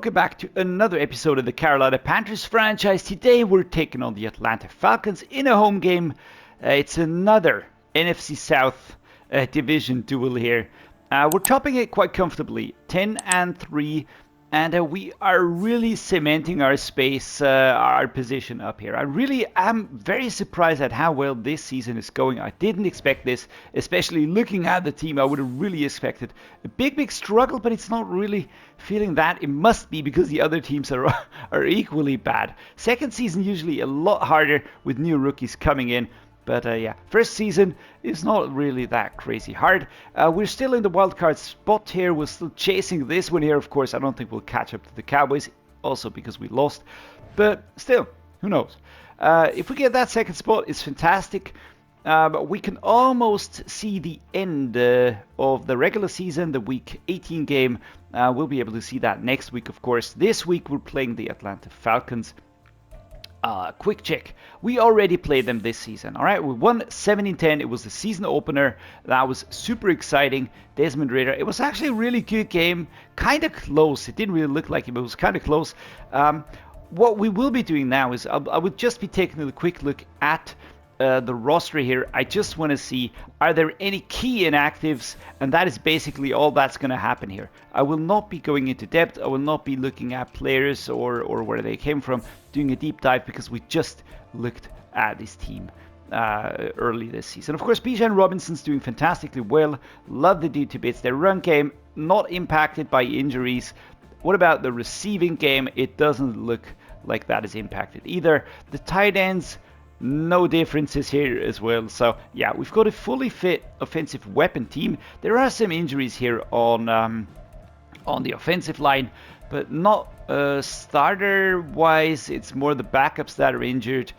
Welcome back to another episode of the Carolina Panthers franchise. Today we're taking on the Atlanta Falcons in a home game. It's another NFC South division duel here. We're topping it quite comfortably, 10-3, and we are really cementing our space, our position up here. I really am very surprised at how well this season is going. I didn't expect this, especially looking at the team. I would have really expected a big struggle, but it's not really feeling that. It must be because the other teams are equally bad. Second season usually a lot harder with new rookies coming in. But yeah, first season is not really that crazy hard. We're still in the wildcard spot here. We're still chasing this one here. Of course, I don't think we'll catch up to the Cowboys, also because we lost. But still, who knows? If we get that second spot, it's fantastic. But we can almost see the end of the regular season, the Week 18 game. We'll be able to see that next week, of course. This week, we're playing the Atlanta Falcons. Quick check. We already played them this season. All right, we won 17-10. It was the season opener. That was super exciting. Desmond Ridder. It was actually a really good game. Kind of close. It didn't really look like it, but it was kind of close. What we will be doing now is I would just be taking a quick look at the roster here. I just want to see, are there any key inactives? And that is basically all that's going to happen here. I will not be going into depth. I will not be looking at players or where they came from, doing a deep dive, because we just looked at this team early this season. Of course, Bijan Robinson's doing fantastically well. Love the dude to bits. Their run game not impacted by injuries. What about the receiving game? It doesn't look like that is impacted either. The tight ends, no differences here as well. So yeah, we've got a fully fit offensive weapon team. There are some injuries here on the offensive line, but not starter wise. It's more the backups that are injured.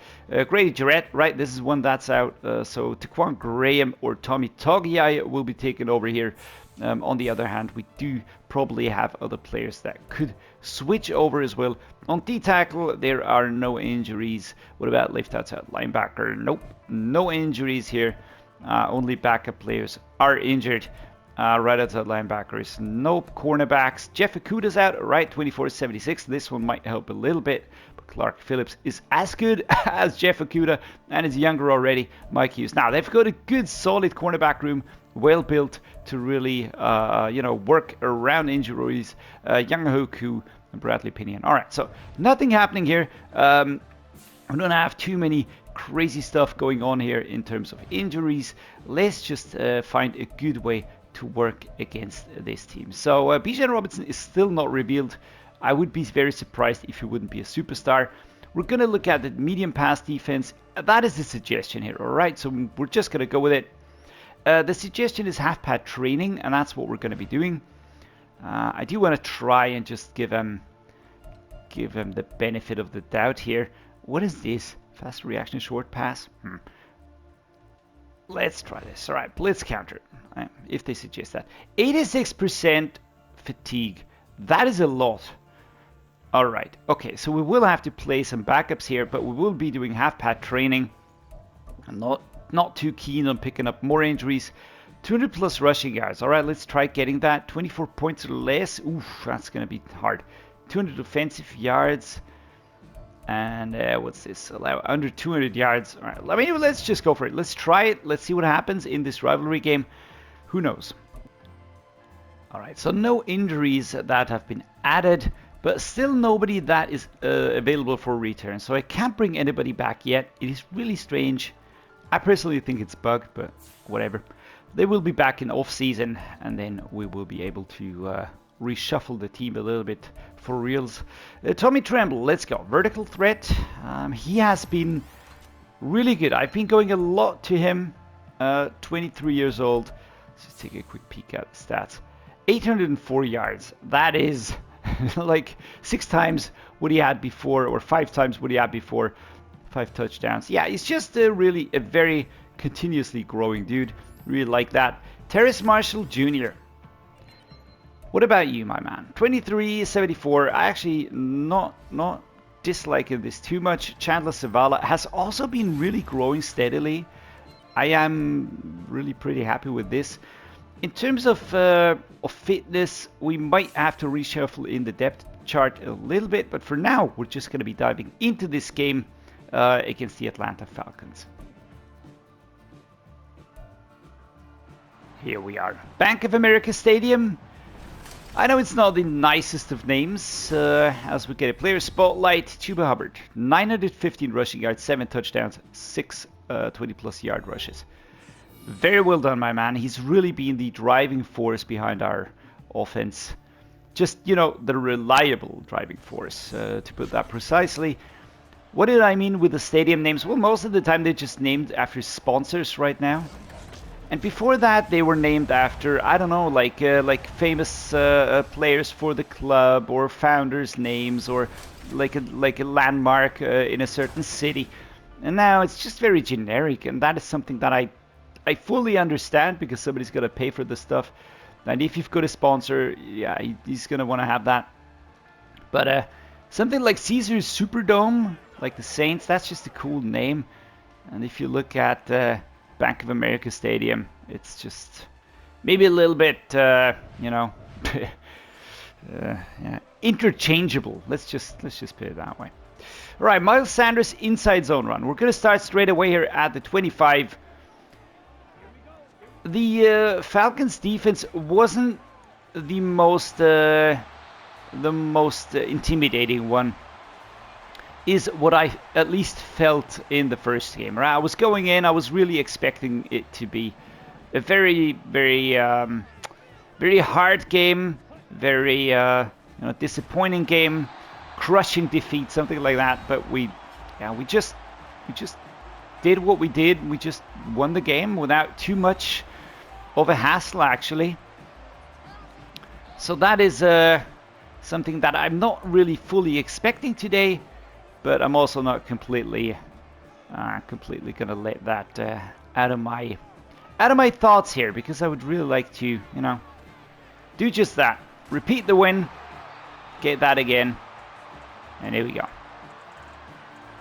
Grady Jarrett, right? This is one that's out. So Taquan Graham or Tommy Togiai will be taken over here. On the other hand, we do probably have other players that could switch over as well. On D-tackle, there are no injuries. What about left outside linebacker? Nope, no injuries here. Only backup players are injured. Right outside linebackers, nope. Cornerbacks, Jeff Okudah's out, right, 24-76. This one might help a little bit, but Clark Phillips is as good as Jeff Okudah and is younger already, Mike Hughes. Now, they've got a good, solid cornerback room, well built to really, work around injuries. Young Hoku and Bradley Pinion. All right, so nothing happening here. We don't have too many crazy stuff going on here in terms of injuries. Let's just find a good way to work against this team. So Bijan Robinson is still not revealed. I would be very surprised if he wouldn't be a superstar. We're going to look at the medium pass defense. That is the suggestion here, all right? So we're just going to go with it. The suggestion is half-pad training, and that's what we're going to be doing. I do want to try and just give him the benefit of the doubt here. What is this? Fast reaction short pass? Let's try this. All right, blitz counter, right, if they suggest that. 86% fatigue. That is a lot. All right. Okay, so we will have to play some backups here, but we will be doing half-pad training. I'm not too keen on picking up more injuries. 200 plus rushing yards. All right, let's try getting that. 24 points or less. Oof, that's going to be hard. 200 offensive yards. And what's this? Allow under 200 yards. All right, let's just go for it. Let's try it. Let's see what happens in this rivalry game. Who knows? All right, so no injuries that have been added, but still nobody that is available for return. So I can't bring anybody back yet. It is really strange. I personally think it's bugged, but whatever. They will be back in off-season, and then we will be able to reshuffle the team a little bit for reals. Tommy Tremble, let's go. Vertical threat. He has been really good. I've been going a lot to him. 23 years old. Let's just take a quick peek at the stats. 804 yards. That is like 6 times what he had before, or 5 times what he had before. 5 touchdowns. Yeah, he's just really a very continuously growing dude. Really like that. Terrace Marshall Jr. What about you, my man? 23-74. I actually not disliking this too much. Chandler Zavala has also been really growing steadily. I am really pretty happy with this. In terms of fitness, we might have to reshuffle in the depth chart a little bit, but for now, we're just going to be diving into this game against the Atlanta Falcons. Here we are. Bank of America Stadium. I know it's not the nicest of names, as we get a player spotlight. Chuba Hubbard, 915 rushing yards, 7 touchdowns, 6 20-plus yard rushes. Very well done, my man. He's really been the driving force behind our offense. Just, you know, the reliable driving force, to put that precisely. What did I mean with the stadium names? Well, most of the time they're just named after sponsors right now. And before that, they were named after, I don't know, like famous players for the club, or founders' names, or like a landmark in a certain city. And now it's just very generic, and that is something that I fully understand, because somebody's got to pay for the stuff. And if you've got a sponsor, yeah, he's going to want to have that. But something like Caesars Superdome, like the Saints, that's just a cool name. And if you look at Bank of America Stadium, it's just maybe a little bit, you know, yeah, interchangeable. Let's just put it that way. All right, Miles Sanders inside zone run. We're going to start straight away here at the 25. The Falcons defense wasn't the most intimidating one, is what I at least felt in the first game. Right? I was going in, I was really expecting it to be a very, very, very hard game, very disappointing game, crushing defeat, something like that. But we just did what we did. We just won the game without too much of a hassle, actually. So that is something that I'm not really fully expecting today, but I'm also not completely gonna let that out of my thoughts here, because I would really like to, you know, do just that. Repeat the win, get that again, and here we go.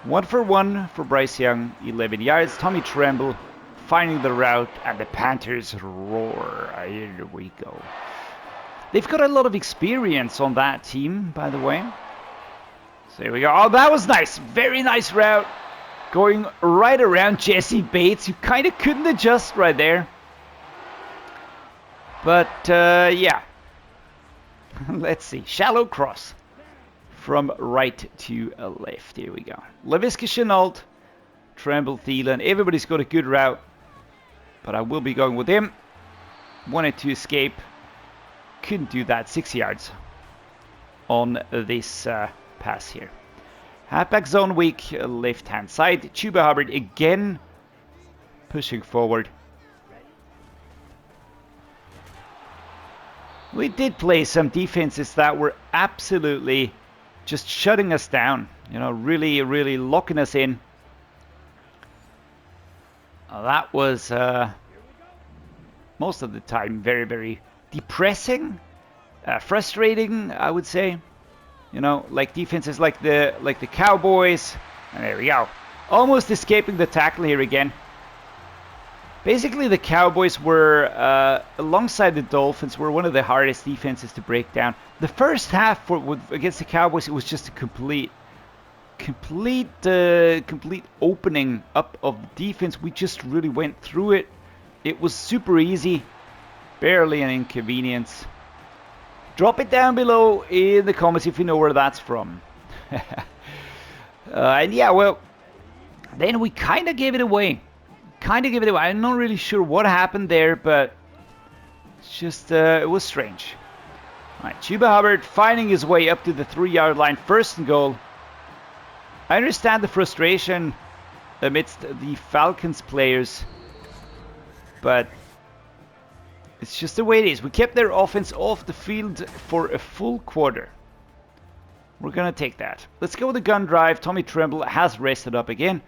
1 for 1 for Bryce Young, 11 yards. Tommy Tremble finding the route, and the Panthers roar. Here we go. They've got a lot of experience on that team, by the way. So here we go. Oh, that was nice. Very nice route. Going right around Jesse Bates, who kind of couldn't adjust right there. But, yeah. Let's see. Shallow cross. From right to left. Here we go. LAVISKA, SHENAULT, Tremble, Thielen. Everybody's got a good route, but I will be going with him. Wanted to escape. Couldn't do that. 6 yards on this pass here. Halfback zone weak, left hand side. Chuba Hubbard again pushing forward. We did play some defenses that were absolutely just shutting us down. You know, really, really locking us in. That was most of the time very, very depressing, frustrating, I would say. You know, like defenses like the Cowboys. And there we go. Almost escaping the tackle here again. Basically, the Cowboys were, alongside the Dolphins, were one of the hardest defenses to break down. The first half against the Cowboys, it was just a complete opening up of the defense. We just really went through it. It was super easy, barely an inconvenience. Drop it down below in the comments if you know where that's from. And yeah, well, then we kind of gave it away. I'm not really sure what happened there, but it's just, it was strange. All right, Chuba Hubbard finding his way up to the 3-yard line, 1st and goal. I understand the frustration amidst the Falcons players, but it's just the way it is. We kept their offense off the field for a full quarter. We're going to take that. Let's go with the gun drive. Tommy Tremble has rested up again.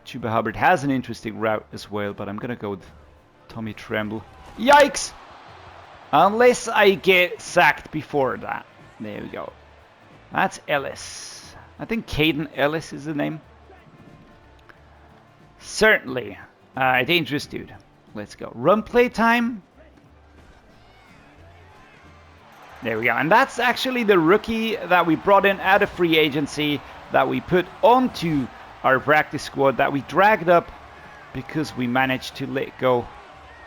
Chuba Hubbard has an interesting route as well, but I'm going to go with Tommy Tremble. Yikes! Unless I get sacked before that. There we go. That's Ellis. I think Caden Ellis is the name. Certainly. A dangerous dude. Let's go. Run play time. There we go. And that's actually the rookie that we brought in out of free agency, that we put onto our practice squad, that we dragged up because we managed to let go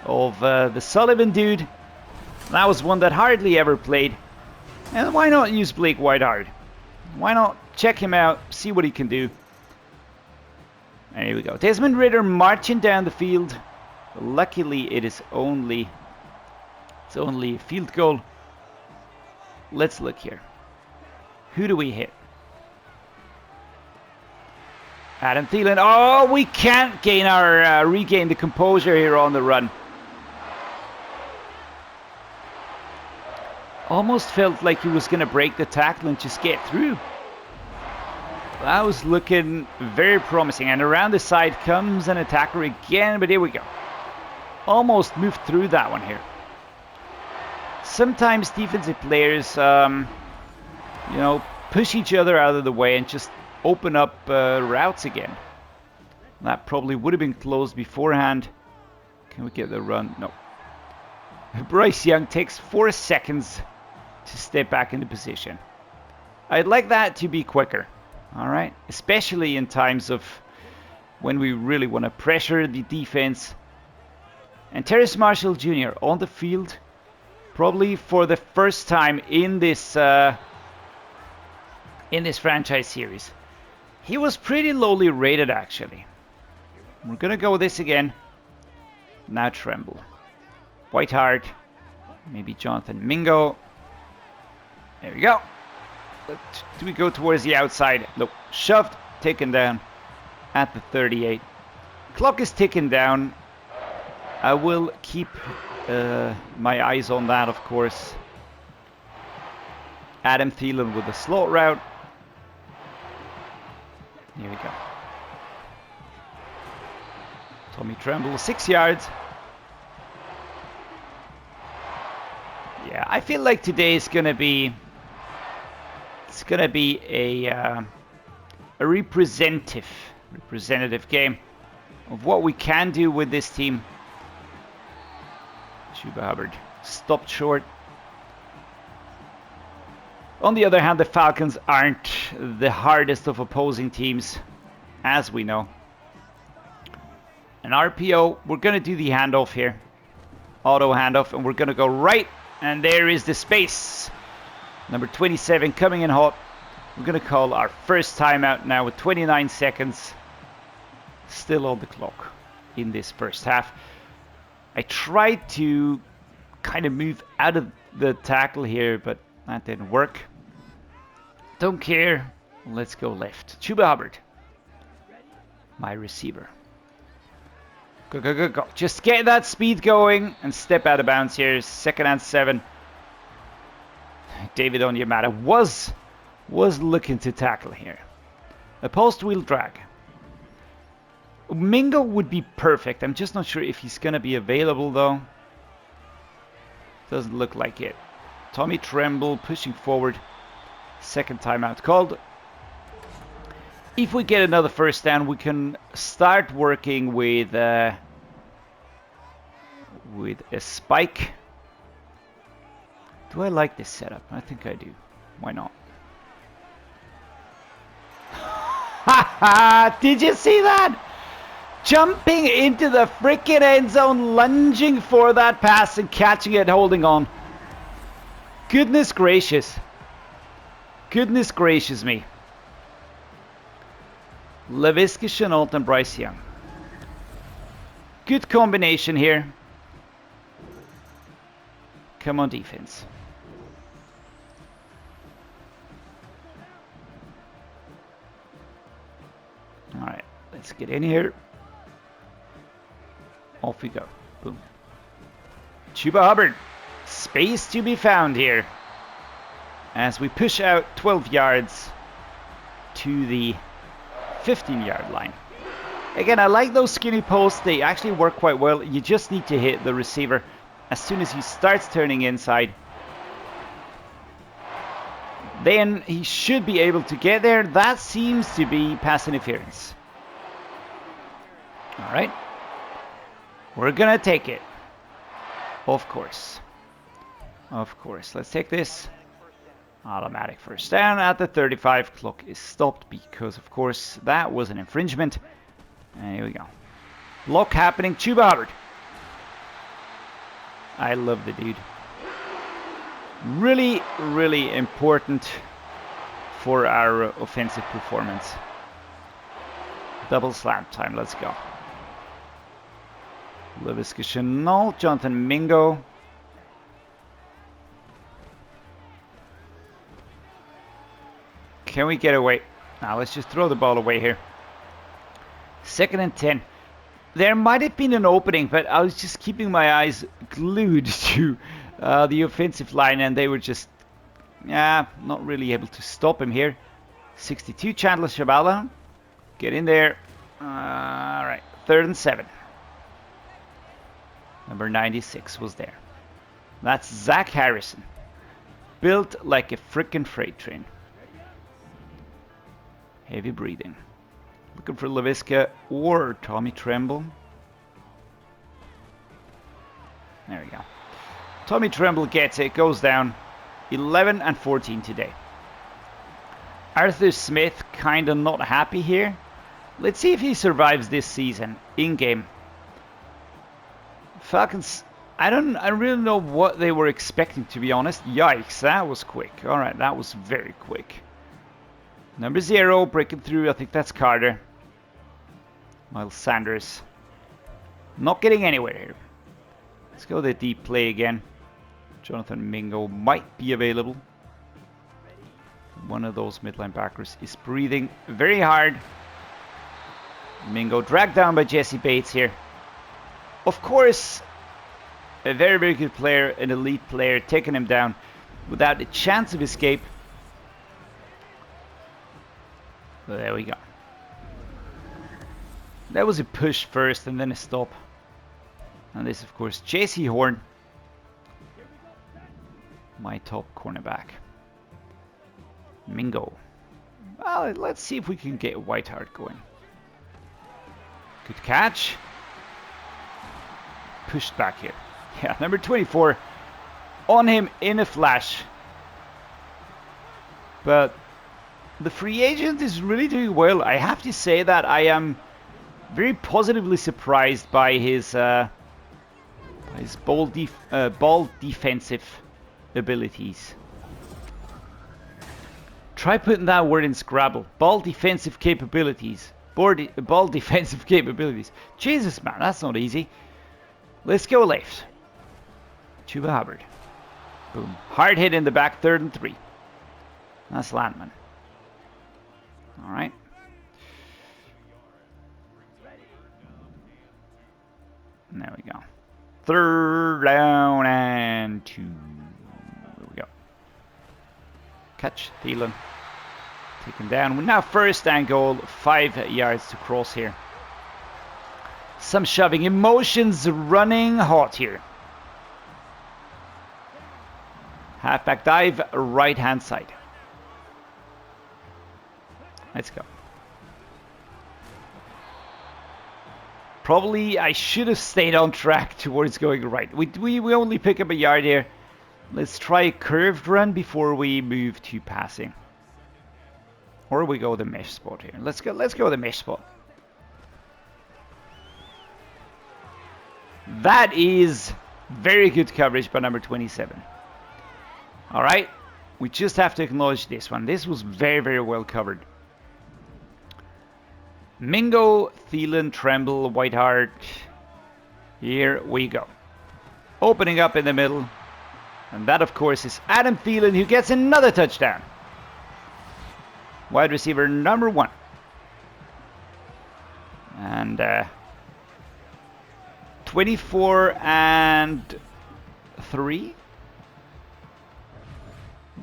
of the Sullivan dude. That was one that hardly ever played. And why not use Blake Whitehart? Why not check him out, see what he can do? And here we go. Desmond Ridder marching down the field. Luckily, it's only a field goal. Let's look here. Who do we hit? Adam Thielen. Oh, we can't gain our regain the composure here on the run. Almost felt like he was going to break the tackle and just get through. That was looking very promising. And around the side comes an attacker again, but here we go. Almost moved through that one here. Sometimes defensive players, you know, push each other out of the way and just open up routes again. That probably would have been closed beforehand. Can we get the run? No. Bryce Young takes 4 seconds to step back into position. I'd like that to be quicker. All right, especially in times of when we really want to pressure the defense. And Terrace Marshall Jr. on the field, probably for the first time in this franchise series. He was pretty lowly rated, actually. We're gonna go with this again. Now Tremble, Whitehart, maybe Jonathan Mingo. There we go. Do we go towards the outside? Nope. Shoved, taken down at the 38. Clock is ticking down. I will keep my eyes on that, of course. Adam Thielen with the slot route. Here we go. Tommy Tremble, 6 yards. Yeah, I feel like today is gonna be. It's gonna be a representative game of what we can do with this team. Chuba Hubbard stopped short. On the other hand, the Falcons aren't the hardest of opposing teams, as we know. An RPO, we're gonna do the handoff here. Auto handoff, and we're gonna go right, and there is the space. Number 27 coming in hot. We're going to call our first timeout now with 29 seconds still on the clock in this first half. I tried to kind of move out of the tackle here, but that didn't work. Don't care. Let's go left. Chuba Hubbard, my receiver. Go, go, go, go. Just get that speed going and step out of bounds here. 2nd and 7. David Onyemata was looking to tackle here. A post wheel drag. Mingo would be perfect. I'm just not sure if he's going to be available though. Doesn't look like it. Tommy Tremble pushing forward. 2nd timeout called. If we get another first down, we can start working with a spike. Do I like this setup? I think I do. Why not? Haha! Did you see that? Jumping into the freaking end zone, lunging for that pass and catching it, holding on. Goodness gracious. Goodness gracious me. LAVISKA, SHENAULT, and Bryce Young. Good combination here. Come on, defense. Alright, let's get in here. Off we go. Boom. Chuba Hubbard. Space to be found here. As we push out 12 yards to the 15-yard line. Again, I like those skinny posts. They actually work quite well. You just need to hit the receiver as soon as he starts turning inside. Then he should be able to get there. That seems to be pass interference. All right. We're going to take it. Of course. Of course, let's take this. Automatic first down at the 35. Clock is stopped because, of course, that was an infringement. And here we go. Block happening. Chuba Hubbard. I love the dude. Really, really important for our offensive performance. Double slant time. Let's go. LAVISKA, SHENAULT, Jonathan Mingo. Can we get away? Now let's just throw the ball away here. 2nd and 10. There might have been an opening, but I was just keeping my eyes glued to the offensive line, and they were just, not really able to stop him here. 62, Chandler Shabala. Get in there. All right, 3rd and 7. Number 96 was there. That's Zach Harrison. Built like a frickin' freight train. Heavy breathing. Looking for LAVISKA or Tommy Tremble. There we go. Tommy Tremble gets it. Goes down. 11 and 14 today. Arthur Smith kind of not happy here. Let's see if he survives this season in-game. Falcons, I really don't know what they were expecting, to be honest. Yikes, that was quick. Alright, that was very quick. Number 0 breaking through. I think that's Carter. Miles Sanders. Not getting anywhere here. Let's go the deep play again. Jonathan Mingo might be available. One of those midline backers is breathing very hard. Mingo dragged down by Jesse Bates here. Of course, a very, very good player, an elite player, taking him down without a chance of escape. So there we go. That was a push first and then a stop. And this, of course, JC Horn, my top cornerback. Mingo. Well, let's see if we can get Whiteheart going. Good catch. Pushed back here. Yeah, number 24 on him in a flash. But the free agent is really doing well. I have to say that I am very positively surprised by his ball defensive abilities. Try putting that word in Scrabble. Ball defensive capabilities. Ball defensive capabilities. Jesus, man, that's not easy. Let's go left. Chuba Hubbard. Boom. Hard hit in the back, 3rd and 3. That's Landman. Alright. There we go. 3rd down and 2. There we go. Catch, Thielen. Taken down. Now 1st and goal. 5 yards to cross here. Some shoving. Emotions running hot here. Halfback dive, right hand side. Let's go. Probably I should have stayed on track towards going right. We only pick up a yard here. Let's try a curved run before we move to passing. Or we go the mesh spot here. Let's go the mesh spot. That is very good coverage by number 27. Alright, we just have to acknowledge this one. This was very, very well covered. Mingo, Thielen, Tremble, Whiteheart. Here we go. Opening up in the middle. And that, of course, is Adam Thielen, who gets another touchdown. Wide receiver number 1. And 24 and 3.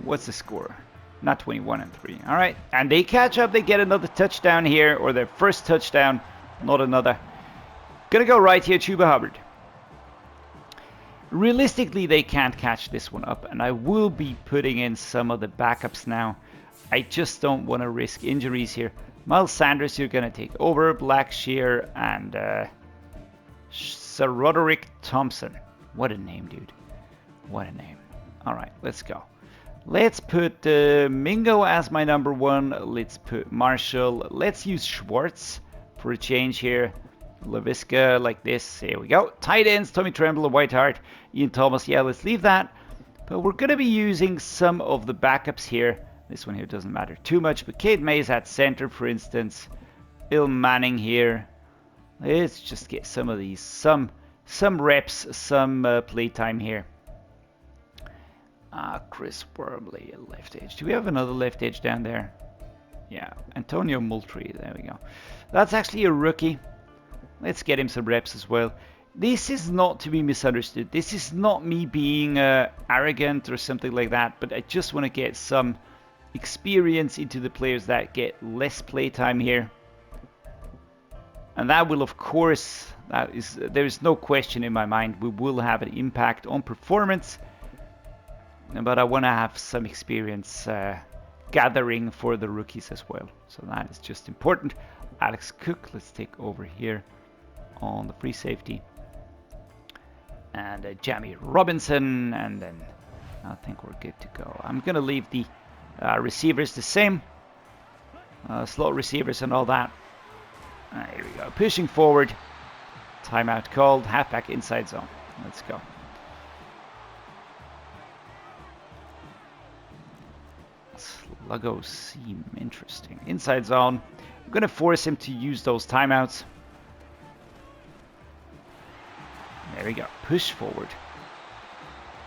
What's the score? Not 21 and 3. All right, and they catch up. They get another touchdown here, or their first touchdown, not another. Gonna go right here, Chuba Hubbard. Realistically, they can't catch this one up, and I will be putting in some of the backups now. I just don't want to risk injuries here. Miles Sanders, you're gonna take over. Blackshear and Sir Roderick Thompson. What a name, dude. What a name. Alright, let's go. Let's put Mingo as my number 1. Let's put Marshall. Let's use Schwartz for a change here. LAVISKA like this. Here we go. Tight ends, Tommy Tremble, Whitehart, Ian Thomas. Yeah, let's leave that. But we're going to be using some of the backups here. This one here doesn't matter too much. But Cade Mays at center, for instance. Il Manning here. Let's just get some of these. Some reps, some playtime here. Chris Wormley, left edge. Do we have another left edge down there? Yeah, Antonio Moultrie. There we go. That's actually a rookie. Let's get him some reps as well. This is not to be misunderstood. This is not me being arrogant or something like that, but I just want to get some experience into the players that get less playtime here. And that will, of course, there is no question in my mind, we will have an impact on performance. But I want to have some experience gathering for the rookies as well. So that is just important. Alex Cook, let's take over here on the free safety. And Jamie Robinson, and then I think we're good to go. I'm going to leave the receivers the same. Slot receivers and all that. Here we go. Pushing forward. Timeout called. Halfback inside zone. Let's go. Sluggos seem interesting. Inside zone. I'm going to force him to use those timeouts. There we go. Push forward.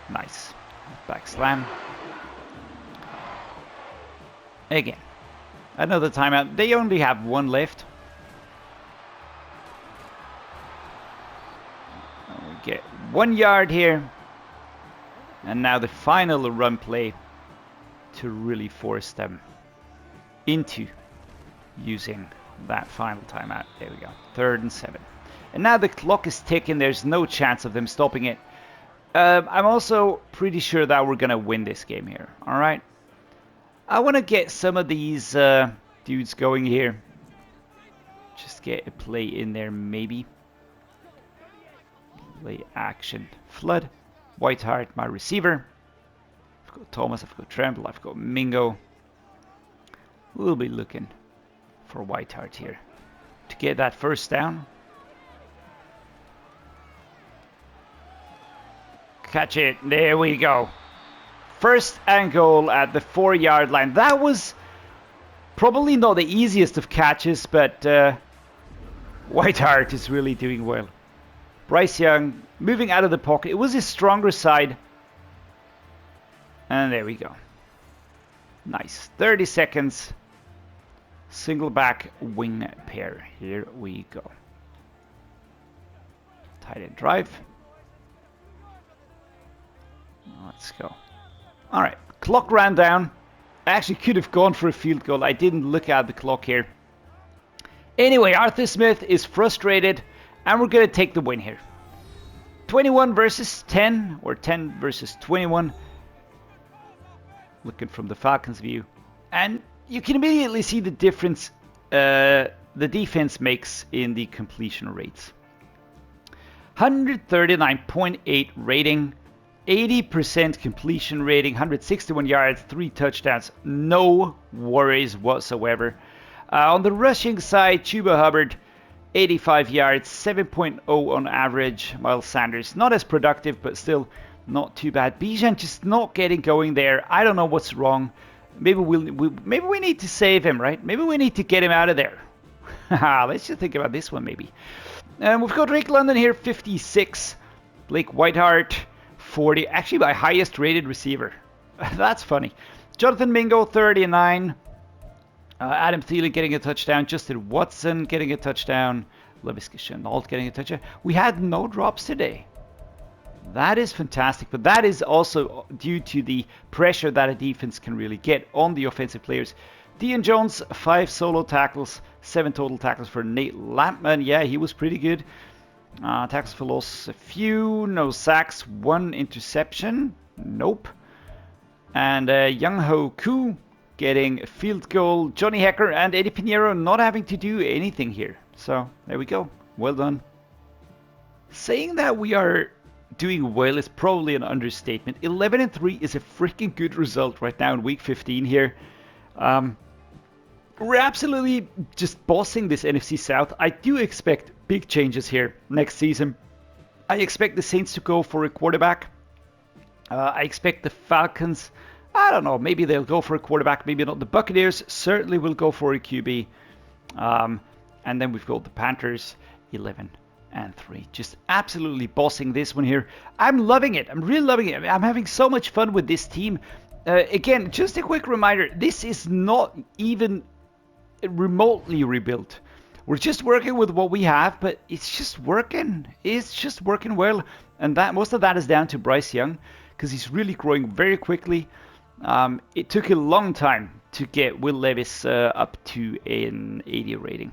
Nice. Back slam. Again. Another timeout. They only have one left. We get 1 yard here. And now the final run play to really force them into using that final timeout. There we go. 3rd and 7. And now the clock is ticking. There's no chance of them stopping it. I'm also pretty sure that we're going to win this game here. Alright. I want to get some of these dudes going here. Just get a play in there maybe. Play action. Flood. Whitehart, my receiver. I've got Thomas, I've got Tremble, I've got Mingo. We'll be looking for Whitehart here to get that first down. Catch it. There we go. First and goal at the 4-yard line. That was probably not the easiest of catches, but Whitehart is really doing well. Bryce Young moving out of the pocket. It was his stronger side. And there we go. Nice. 30 seconds. Single back wing pair. Here we go. Tight end drive. Let's go. Alright. Clock ran down. I actually could have gone for a field goal. I didn't look at the clock here. Anyway, Arthur Smith is frustrated. And we're going to take the win here. 21 versus 10. Or 10 versus 21. Looking from the Falcons view. And you can immediately see the difference the defense makes in the completion rates. 139.8 rating. 80% completion rating. 161 yards. 3 touchdowns. No worries whatsoever. On the rushing side, Chuba Hubbard. 85 yards, 7.0 on average. Miles Sanders, not as productive, but still not too bad. Bijan just not getting going there. I don't know what's wrong. Maybe maybe we need to save him, right? Maybe we need to get him out of there. Let's just think about this one, maybe. We've got Drake London here, 56. Blake Whitehart, 40. Actually, my highest rated receiver. That's funny. Jonathan Mingo, 39. Adam Thielen getting a touchdown. Justin Watson getting a touchdown. LAVISKA SHENAULT getting a touchdown. We had no drops today. That is fantastic. But that is also due to the pressure that a defense can really get on the offensive players. Deion Jones, 5 solo tackles. 7 total tackles for Nate Lampman. Yeah, he was pretty good. Tackles for loss, a few. No sacks. 1 interception. Nope. And Young Ho Koo getting a field goal. Johnny Hecker and Eddie Pinheiro not having to do anything here. So there we go. Well done. Saying that we are doing well is probably an understatement. 11-3 is a freaking good result right now in week 15 here. We're absolutely just bossing this NFC South. I do expect big changes here next season. I expect the Saints to go for a quarterback. I expect the Falcons, I don't know, maybe they'll go for a quarterback, maybe not. The Buccaneers certainly will go for a QB. And then we've got the Panthers, 11-3. Just absolutely bossing this one here. I'm loving it. I'm really loving it. I'm having so much fun with this team. Again, just a quick reminder, this is not even remotely rebuilt. We're just working with what we have, but it's just working. It's just working well. And that most of that is down to Bryce Young, because he's really growing very quickly. It took a long time to get Will Levis up to an 80 rating.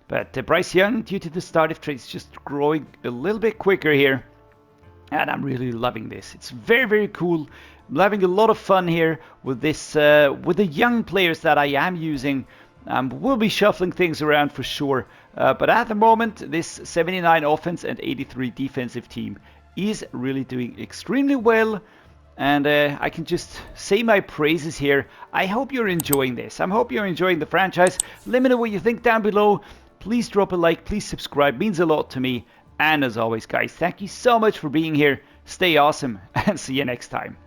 But Bryce Young, due to the startup trade, is just growing a little bit quicker here. And I'm really loving this. It's very, very cool. I'm having a lot of fun here with this, with the young players that I am using. We'll be shuffling things around for sure. But at the moment, this 79 offense and 83 defensive team is really doing extremely well. And I can just say my praises here. I hope you're enjoying this. I hope you're enjoying the franchise. Let me know what you think down below. Please drop a like. Please subscribe. It means a lot to me. And as always, guys, thank you so much for being here. Stay awesome and see you next time.